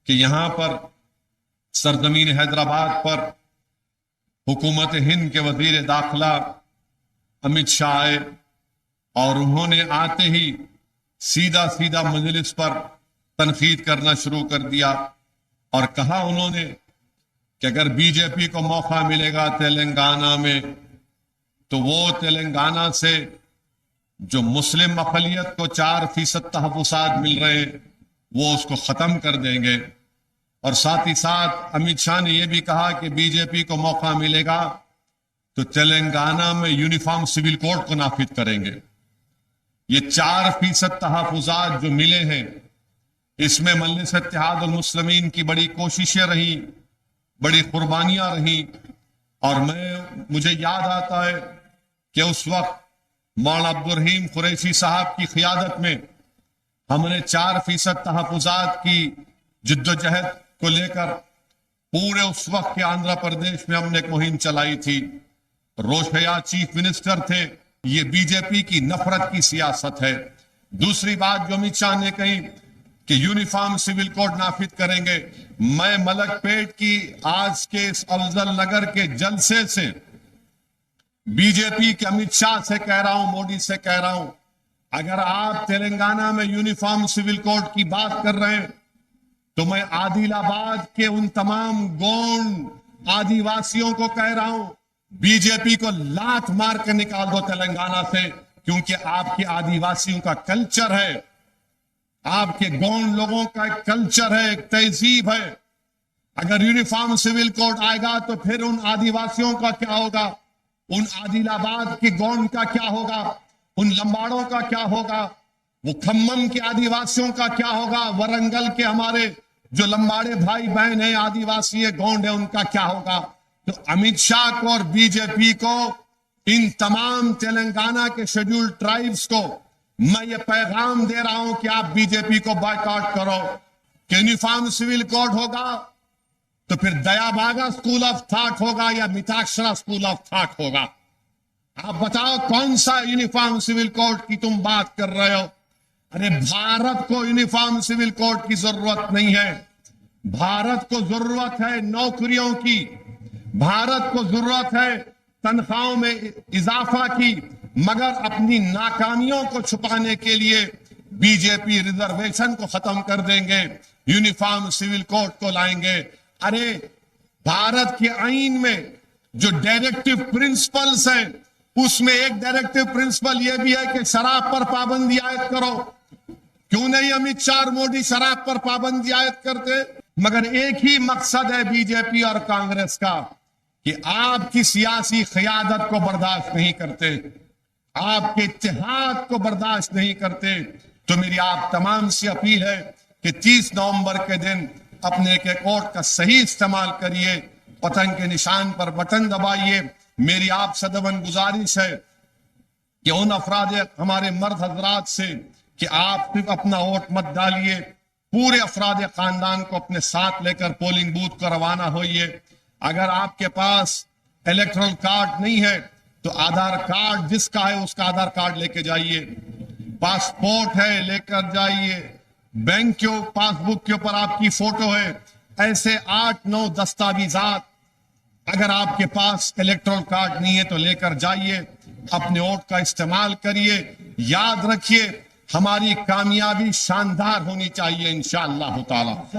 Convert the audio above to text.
کہ یہاں پر سرزمین حیدرآباد پر حکومت ہند کے وزیر داخلہ امت شاہ آئے اور انہوں نے آتے ہی سیدھا مجلس پر تنقید کرنا شروع کر دیا اور کہا انہوں نے کہ اگر بی جے پی کو موقع ملے گا تلنگانہ میں تو وہ تلنگانہ سے جو مسلم اقلیت کو 4% تحفظات مل رہے ہیں وہ اس کو ختم کر دیں گے، اور ساتھ ہی ساتھ امت شاہ نے یہ بھی کہا کہ بی جے پی کو موقع ملے گا تو تلنگانہ میں یونیفارم سول کوڈ کو نافذ کریں گے۔ یہ 4% تحفظات جو ملے ہیں اس میں مجلس اتحاد المسلمین کی بڑی کوششیں رہی، بڑی قربانیاں رہی، اور مجھے یاد آتا ہے کہ اس وقت مولانا عبدالرحیم قریشی صاحب کی قیادت میں ہم نے 4% تحفظات کی جد و جہد کو لے کر پورے اس وقت کے آندھرا پردیش میں ہم نے ایک مہم چلائی تھی۔ روشیا چیف منسٹر تھے۔ یہ بی جے پی کی نفرت کی سیاست ہے۔ دوسری بات جو امت شاہ نے کہی کہ یونیفارم سول کوڈ نافذ کریں گے، میں ملک پیٹ کی آج کے اس افضل نگر کے جلسے سے بی جے پی کے امت شاہ سے کہہ رہا ہوں، مودی سے کہہ رہا ہوں، اگر آپ تلنگانہ میں یونیفارم سول کوڈ کی بات کر رہے ہیں تو میں عادل آباد کے ان تمام گونڈ آدیواسیوں کو کہہ رہا ہوں بی جے پی کو لات مار کر نکال دو تلنگانہ سے، کیونکہ آپ کے آدیواسیوں کا کلچر ہے، آپ کے گونڈ لوگوں کا ایک کلچر ہے، ایک تہذیب ہے۔ اگر یونیفارم سول کوڈ آئے گا تو پھر ان آدیواسیوں کا کیا ہوگا، ان عادل آباد کے گونڈ کا کیا ہوگا، ان لمباڑوں کا کیا ہوگا، وہ کھمم کے آدیواسیوں کا کیا ہوگا، ورنگل کے ہمارے جو لمباڑے بھائی بہن ہیں، آدیواسی گونڈ ہیں، ان کا کیا ہوگا۔ تو امت شاہ کو اور بی جے پی کو، ان تمام تلنگانہ کے شیڈول ٹرائبز کو میں یہ پیغام دے رہا ہوں کہ آپ بی جے پی کو بائیکاٹ کرو، کہ یونیفارم سول کوڈ ہوگا تو پھر دیا بھاگا اسکول آف تھاٹ ہوگا یا متاکشرا اسکول آف تھاٹ ہوگا۔ آپ بتاؤ کون سا یونیفارم سول کوڈ کی تم بات کر رہے ہو؟ ارے بھارت کو یونیفارم سول کوڈ کی ضرورت نہیں ہے، بھارت کو ضرورت ہے نوکریوں کی، بھارت کو ضرورت ہے تنخواہوں میں اضافہ کی، مگر اپنی ناکامیوں کو چھپانے کے لیے بی جے پی ریزرویشن کو ختم کر دیں گے، یونیفارم سول کوڈ کو لائیں گے۔ ارے بھارت کے آئین میں جو ڈائریکٹو پرنسپلز ہیں اس میں ایک ڈائریکٹو پرنسپل یہ بھی ہے کہ شراب پر پابندی عائد کرو۔ کیوں نہیں امت شاہ اور مودی شراب پر پابندی عائد کرتے؟ مگر ایک ہی مقصد ہے بی جے پی اور کانگریس کا کہ آپ کی سیاسی قیادت کو برداشت نہیں کرتے، آپ کے اتحاد کو برداشت نہیں کرتے۔ تو میری آپ تمام سے اپیل ہے کہ 30 نومبر کے دن اپنے ایک ووٹ کا صحیح استعمال کریے، پتنگ کے نشان پر بٹن دبائیے۔ میری آپ سے دبن گزارش ہے کہ ان افراد ہمارے مرد حضرات سے کہ آپ صرف اپنا ووٹ مت ڈالیے، پورے افراد خاندان کو اپنے ساتھ لے کر پولنگ بوتھ کو روانہ ہوئیے۔ اگر آپ کے پاس الیکٹرل کارڈ نہیں ہے تو آدھار کارڈ جس کا ہے اس کا آدھار کارڈ لے کے جائیے، پاسپورٹ ہے لے کر جائیے، بینک کے پاس بک کے اوپر آپ کی فوٹو ہے، ایسے 8-9 دستاویزات اگر آپ کے پاس الیکٹرل کارڈ نہیں ہے تو لے کر جائیے، اپنے ووٹ کا استعمال کریے۔ یاد رکھیے ہماری کامیابی شاندار ہونی چاہیے انشاءاللہ تعالی۔